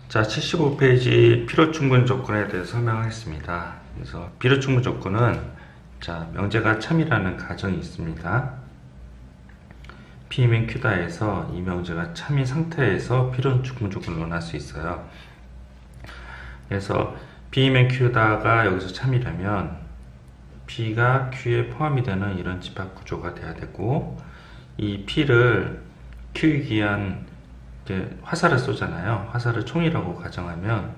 자, 75페이지 필요충분 조건에 대해서 설명하겠습니다. 그래서 필요충분 조건은 자, 명제가 참이라는 가정이 있습니다. P이면 Q다에서 이 명제가 참인 상태에서 필요충분 조건을 논할 수 있어요. 그래서 P이면 Q다가 여기서 참이라면 P가 Q에 포함이 되는 이런 집합 구조가 돼야 되고, 이 P를 Q이기 위한 화살을 쏘잖아요. 화살을 총이라고 가정하면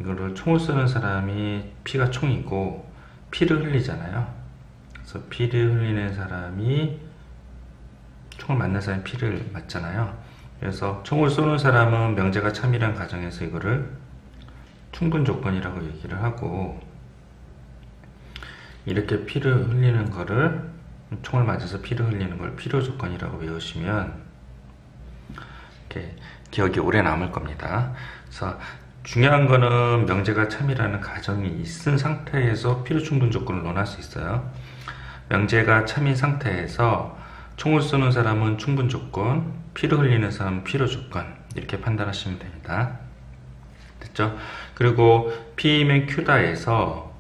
이거를 총을 쏘는 사람이 P가 총이고 피를 흘리잖아요. 그래서 피를 흘리는 사람이 총을 맞는 사람이 피를 맞잖아요. 그래서 총을 쏘는 사람은 명제가 참이란 가정에서 이거를 충분 조건이라고 얘기를 하고, 이렇게 피를 흘리는 거를, 총을 맞아서 피를 흘리는 걸 필요 조건이라고 외우시면 이렇게 기억이 오래 남을 겁니다. 그래서 중요한 거는 명제가 참이라는 가정이 있은 상태에서 필요 충분 조건을 논할 수 있어요. 명제가 참인 상태에서 총을 쏘는 사람은 충분 조건, 피를 흘리는 사람은 필요 조건, 이렇게 판단하시면 됩니다. 됐죠? 그리고 P이면 Q다에서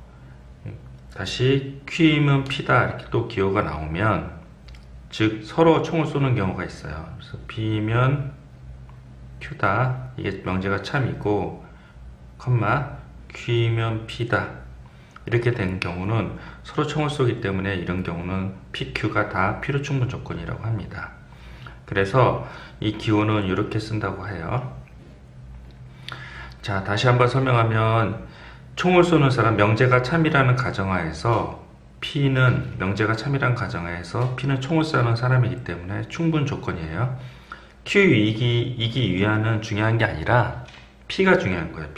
다시 Q이면 P다 이렇게 또 기호가 나오면, 즉 서로 총을 쏘는 경우가 있어요. 그래서 P이면 Q다, 이게 명제가 참이고, Q이면 P다 이렇게 되는 경우는 서로 총을 쏘기 때문에 이런 경우는 PQ가 다 필요 충분 조건이라고 합니다. 그래서 이 기호는 이렇게 쓴다고 해요. 자, 다시 한번 설명하면, 총을 쏘는 사람, 명제가 참이라는 가정하에서 P는 명제가 참이라는 가정하에서 P는 총을 쏘는 사람이기 때문에 충분 조건이에요. Q 이기 위한은 중요한 게 아니라 P가 중요한 거예요.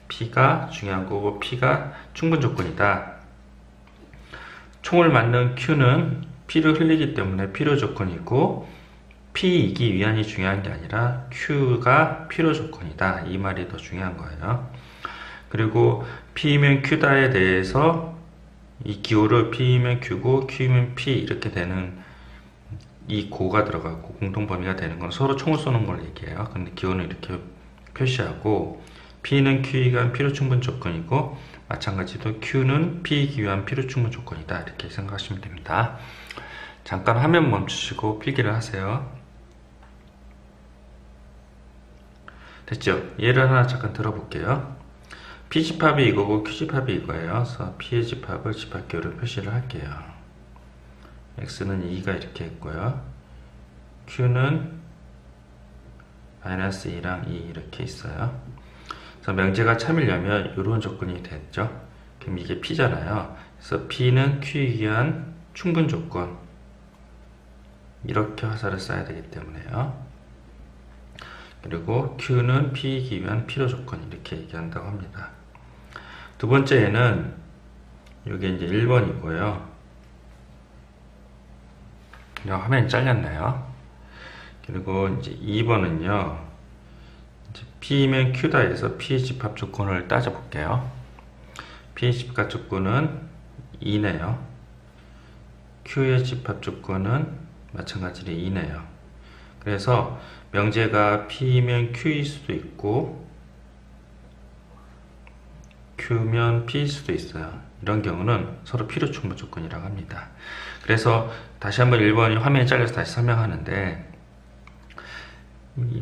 P가 중요한 거고 P가 충분 조건이다. 총을 맞는 Q는 P를 흘리기 때문에 필요 조건이고, P이기 위한이 중요한 게 아니라 Q가 필요 조건이다. 이 말이 더 중요한 거예요. 그리고 P이면 Q다에 대해서 이 기호를 P이면 Q고 Q이면 P 이렇게 되는 이 고가 들어가고 공통 범위가 되는 건 서로 총을 쏘는 걸 얘기해요. 근데 기호는 이렇게 표시하고, P는 Q이기 위한 필요 충분 조건이고, 마찬가지로 Q는 P이기 위한 필요 충분 조건이다. 이렇게 생각하시면 됩니다. 잠깐 화면 멈추시고 필기를 하세요. 됐죠? 예를 하나 잠깐 들어볼게요. P 집합이 이거고 Q 집합이 이거예요. 그래서 P의 집합을 집합기호로 표시를 할게요. X는 2가 이렇게 있고요. Q는 마이너스 2랑 2 이렇게 있어요. 그래서 명제가 참이려면 이런 조건이 됐죠. 그럼 이게 P잖아요. 그래서 P는 Q이기 위한 충분 조건, 이렇게 화살을 쏴야 되기 때문에요. 그리고 Q는 P이기 위한 필요 조건, 이렇게 얘기한다고 합니다. 두 번째에는 이게 이제 1번이고요. 화면이 잘렸나요? 그리고 이제 2번은요, 이제 P면 Q다에서 P의 집합 조건을 따져 볼게요. P의 집합 조건은 2네요. Q의 집합 조건은 마찬가지로 2네요. 그래서 명제가 P면 Q일 수도 있고 Q면 P일 수도 있어요. 이런 경우는 서로 필요 충분 조건이라고 합니다. 그래서 다시 한번 1번이 화면이 잘려서 다시 설명하는데,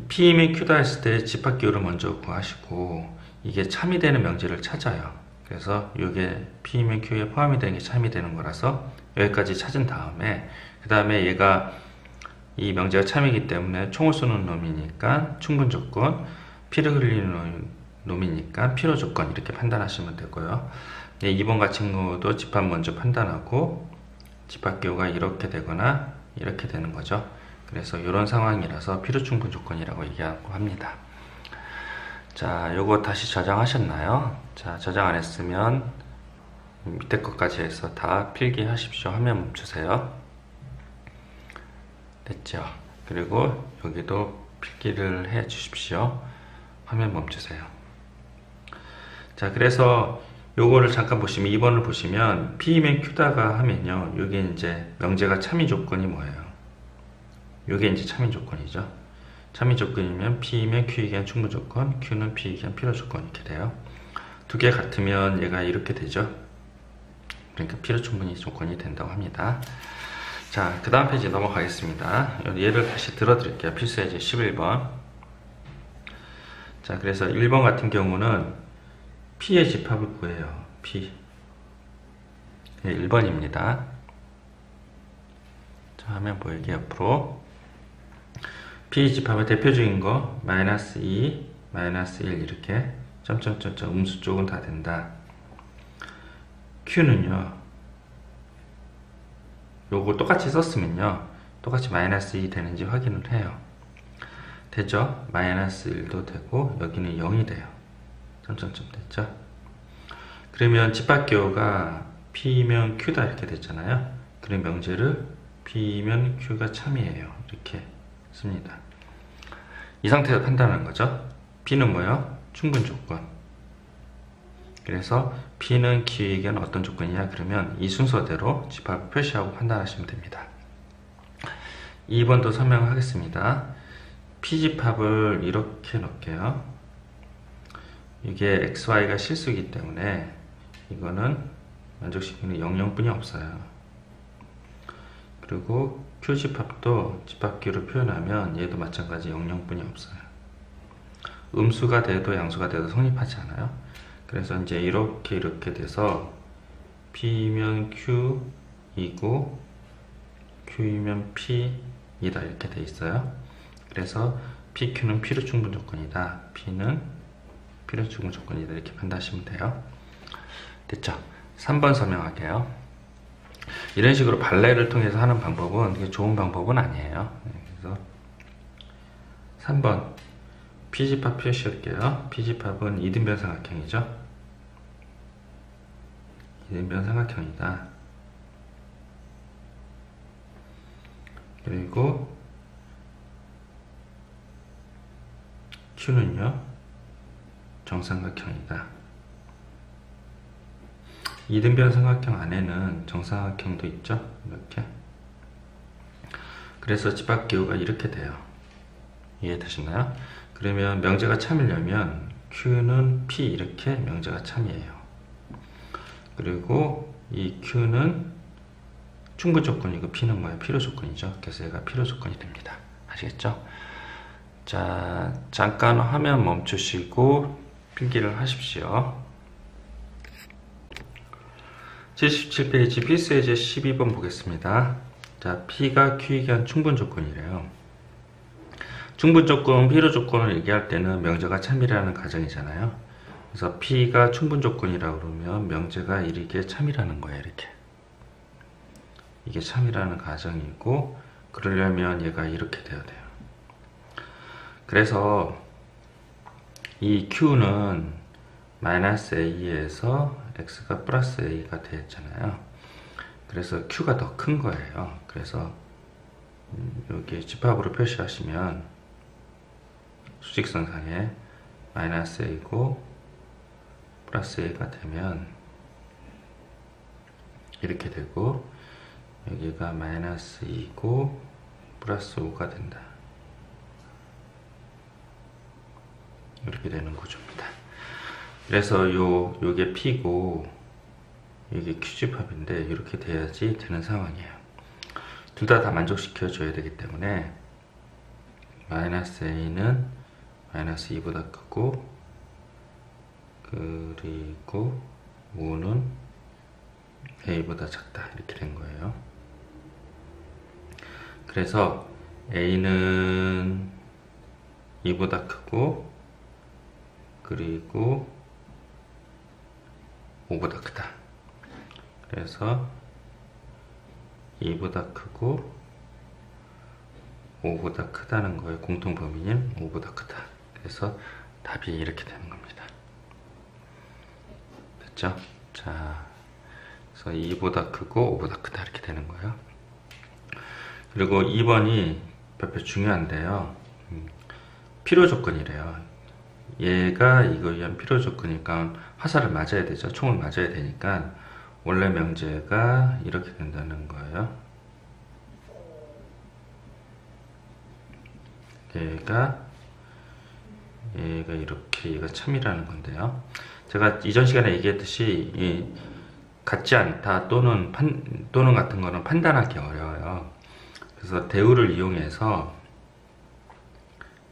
P이면 Q다 했을 때 집합 기호를 먼저 구하시고, 이게 참이 되는 명제를 찾아요. 그래서 이게 P이면 Q에 포함이 되는 게 참이 되는 거라서 여기까지 찾은 다음에, 그 다음에 얘가 이 명제가 참이기 때문에 총을 쏘는 놈이니까 충분 조건, 피를 흘리는 놈이니까 필요 조건, 이렇게 판단하시면 되고요. 2번 같은 경우도 집합 먼저 판단하고 집합 기호가 이렇게 되거나 이렇게 되는 거죠. 그래서 이런 상황이라서 필요 충분 조건이라고 얘기하고 합니다. 자, 요거 다시 저장하셨나요? 자, 저장 안 했으면 밑에 것까지 해서 다 필기하십시오. 화면 멈추세요. 됐죠? 그리고 여기도 필기를 해 주십시오. 화면 멈추세요. 자, 그래서 요거를 잠깐 보시면, 2번을 보시면 P이면 Q다가 하면요, 요게 이제 명제가 참인 조건이 뭐예요? 요게 이제 참인 조건이죠. 참이 조건이면 P이면 Q이기 위한 충분 조건, Q는 P이기 위한 필요 조건 이렇게 돼요. 두 개 같으면 얘가 이렇게 되죠. 그러니까 필요 충분히 조건이 된다고 합니다. 자, 그 다음 페이지 넘어가겠습니다. 예를 다시 들어드릴게요. 필수 예제 11번. 자, 그래서 1번 같은 경우는 P의 집합을 구해요. P. 네, 1번입니다. 자, 화면 보이게 옆으로. P 집합의 대표적인 거, -2, -1 이렇게 점점점점 음수 쪽은 다 된다. Q는요, 요거 똑같이 썼으면요, 똑같이 -2 되는지 확인을 해요. 되죠? -1도 되고, 여기는 0이 돼요. 점점점 됐죠? 그러면 집합기호가 P면 Q다 이렇게 됐잖아요. 그럼 명제를 P면 Q가 참이에요. 이렇게 씁니다. 이 상태에서 판단하는 거죠. P는 뭐요? 충분 조건. 그래서 P는 Q에게는 어떤 조건이냐? 그러면 이 순서대로 집합을 표시하고 판단하시면 됩니다. 2번도 설명하겠습니다. P집합을 이렇게 넣을게요. 이게 XY가 실수이기 때문에 이거는 만족시키는 00뿐이 없어요. 그리고 Q집합도 집합기로 표현하면 얘도 마찬가지 00뿐이 없어요. 음수가 돼도 양수가 돼도 성립하지 않아요. 그래서 이제 이렇게 돼서 P면 Q이고 Q이면 P이다 이렇게 돼 있어요. 그래서 PQ는 필요 충분 조건이다. P는 필요 충분 조건이다 이렇게 판단하시면 돼요. 됐죠? 3번 설명할게요. 이런 식으로 발레를 통해서 하는 방법은 되게 좋은 방법은 아니에요. 그래서 3번 P집합 표시할게요. P집합은 이등변 삼각형이죠. 이등변 삼각형이다. 그리고 Q는요, 정삼각형이다. 이등변 삼각형 안에는 정삼각형도 있죠. 이렇게. 그래서 집합기호가 이렇게 돼요. 이해되시나요? 그러면 명제가 참이려면 Q는 P 이렇게 명제가 참이에요. 그리고 이 Q는 충분 조건이고 P는 뭐예요? 필요 조건이죠. 그래서 얘가 필요 조건이 됩니다. 아시겠죠? 자, 잠깐 화면 멈추시고 필기를 하십시오. 77페이지 필수 예제 12번 보겠습니다. 자, P가 Q이기 위한 충분 조건이래요. 충분 조건, 필요 조건을 얘기할 때는 명제가 참이라는 가정이잖아요. 그래서 P가 충분 조건이라고 그러면 명제가 이게 참이라는 거예요. 이렇게. 이게 참이라는 가정이고, 그러려면 얘가 이렇게 돼야 돼요. 그래서 이 Q는 -A에서 X가 플러스 A가 되었잖아요. 그래서 Q가 더 큰 거예요. 그래서 여기 집합으로 표시하시면 수직선상에 -A고 플러스 A가 되면 이렇게 되고, 여기가 -2고 플러스 5가 된다. 이렇게 되는 구조입니다. 그래서 요게 P고 이게 Q집합인데 이렇게 돼야지 되는 상황이에요. 둘 다 만족시켜 줘야 되기 때문에 -A는 -2보다 크고, 그리고 5는 A보다 작다 이렇게 된 거예요. 그래서 A는 2보다 크고, 그리고 5보다 크다. 그래서 2보다 크고 5보다 크다는 거예요. 공통 범위인 5보다 크다. 그래서 답이 이렇게 되는 겁니다. 됐죠? 자, 그래서 2보다 크고 5보다 크다 이렇게 되는 거예요. 그리고 2번이 별표 중요한데요. 필요 조건이래요. 얘가 이거에 의한 필요 조건이니까 화살을 맞아야 되죠. 총을 맞아야 되니까 원래 명제가 이렇게 된다는 거예요. 얘가 이렇게 얘가 참이라는 건데요. 제가 이전 시간에 얘기했듯이 이 같지 않다 또는 같은 거는 판단하기 어려워요. 그래서 대우를 이용해서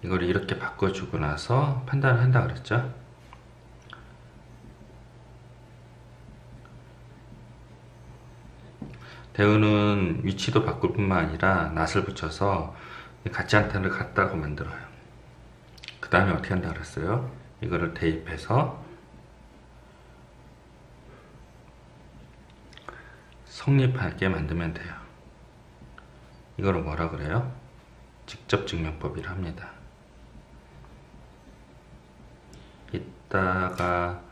이걸 이렇게 바꿔주고 나서 판단을 한다 그랬죠. 대우는 위치도 바꿀 뿐만 아니라 낫을 붙여서 같지 않다를 같다고 만들어요. 그 다음에 어떻게 한다 그랬어요? 이거를 대입해서 성립하게 만들면 돼요. 이거를 뭐라 그래요? 직접 증명법이라 합니다. 이따가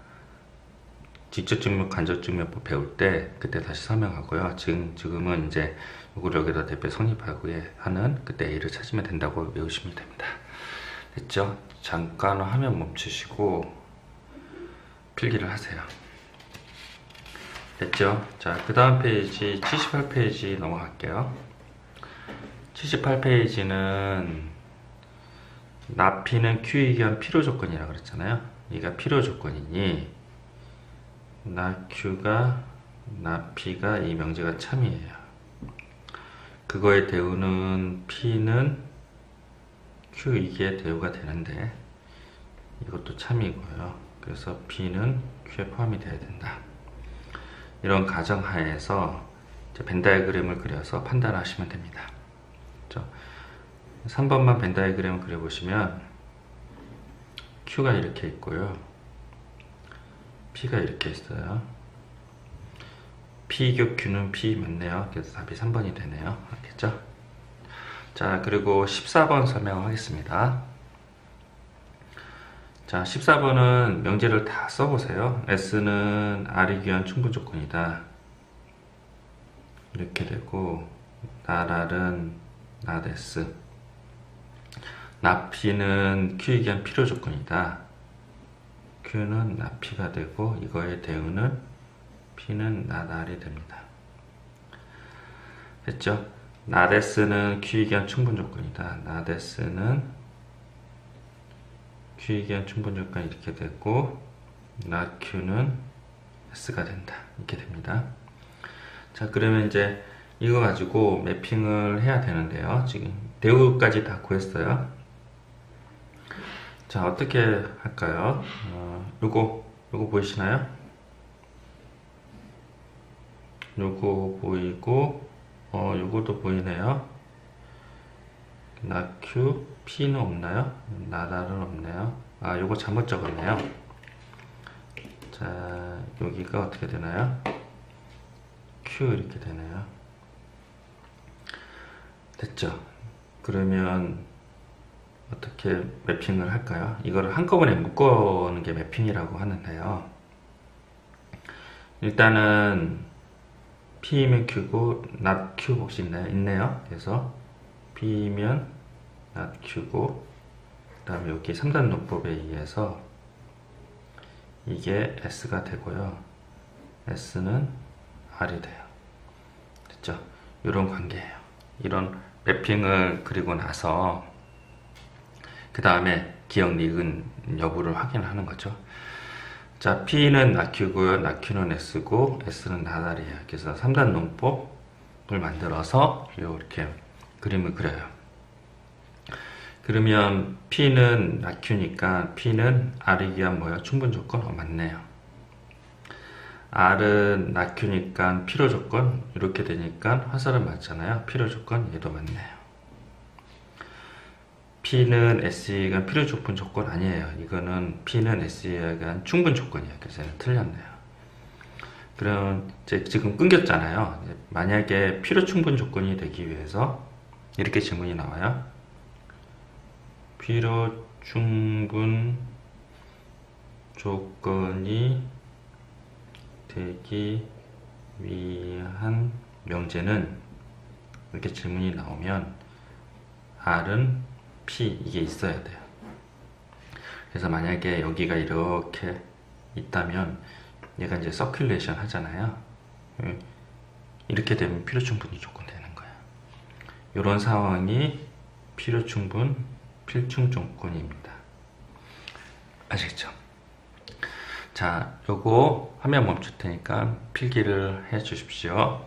직접 증명, 간접 증명법 배울 때 그때 다시 설명하고요. 지금은 이제 이걸 여기다 대입해 성립하고 하는 그때 A를 찾으면 된다고 외우시면 됩니다. 됐죠? 잠깐 화면 멈추시고 필기를 하세요. 됐죠? 자, 그 다음 페이지 78페이지 넘어갈게요. 78페이지는 납P는 Q이기 한 필요조건이라고 그랬잖아요. 이가 필요조건이니 납P가 이 명제가 참이에요. 그거의 대우는 P는 Q 이게 대우가 되는데 이것도 참이고요. 그래서 P는 Q에 포함이 돼야 된다. 이런 가정하에서 벤 다이어그램을 그려서 판단하시면 됩니다. 그렇죠? 3번만 벤 다이어그램을 그려보시면 Q가 이렇게 있고요. P가 이렇게 있어요. P 교 Q는 P 맞네요. 그래서 답이 3번이 되네요. 알겠죠? 자, 그리고 14번 설명하겠습니다. 자, 14번은 명제를 다 써보세요. S는 R이 귀한 충분 조건이다. 이렇게 되고, R은 not S. 납P는 Q에 귀한 필요 조건이다. Q는 납P가 되고, 이거의 대우는 P는 not R이 됩니다. 됐죠? not S는 Q에 귀한 충분 조건이다. not S는 Q에 귀한 충분 조건이 이렇게 되고 not Q는 S가 된다. 이렇게 됩니다. 자, 그러면 이제 이거 가지고 매핑을 해야 되는데요. 지금 대우까지 다 구했어요. 자, 어떻게 할까요? 요거 보이시나요? 요거 보이고 요것도 보이네요. not Q, P는 없나요? not R은 없네요. 아, 요거 잘못 적었네요. 자, 여기가 어떻게 되나요? Q 이렇게 되네요. 됐죠? 그러면 어떻게 매핑을 할까요? 이거를 한꺼번에 묶어놓는 게 매핑이라고 하는데요. 일단은 P면 Q고 not Q 혹시 있네요. 그래서 P면 not Q고 그 다음에 여기 3단 논법에 의해서 이게 S가 되고요. S는 R이 돼요. 됐죠? 이런 관계예요. 이런 매핑을 그리고 나서 그 다음에 기억 니은 여부를 확인하는 거죠. 자, P는 not Q고요. not Q는 S고 S는 not R이에요. 그래서 3단 논법을 만들어서 이렇게 그림을 그려요. 그러면 P는 not Q니까 P는 R이기 위한 뭐예요? 충분 조건? 맞네요. R은 not Q니까 필요 조건 이렇게 되니까 화살은 맞잖아요. 필요 조건 얘도 맞네요. P는 S가 필요 조건 아니에요. 이거는 P는 S가 충분 조건이에요. 그래서 틀렸네요. 그럼 이제 지금 끊겼잖아요. 만약에 필요 충분 조건이 되기 위해서 이렇게 질문이 나와요. 필요 충분 조건이 되기 위한 명제는 이렇게 질문이 나오면 R은 P 이게 있어야 돼요. 그래서 만약에 여기가 이렇게 있다면 얘가 이제 서큘레이션 하잖아요. 이렇게 되면 필요 충분이 조건 되는 거예요. 이런 상황이 필요 충분 필충 조건입니다. 아시겠죠? 자, 요거 화면 멈출 테니까 필기를 해 주십시오.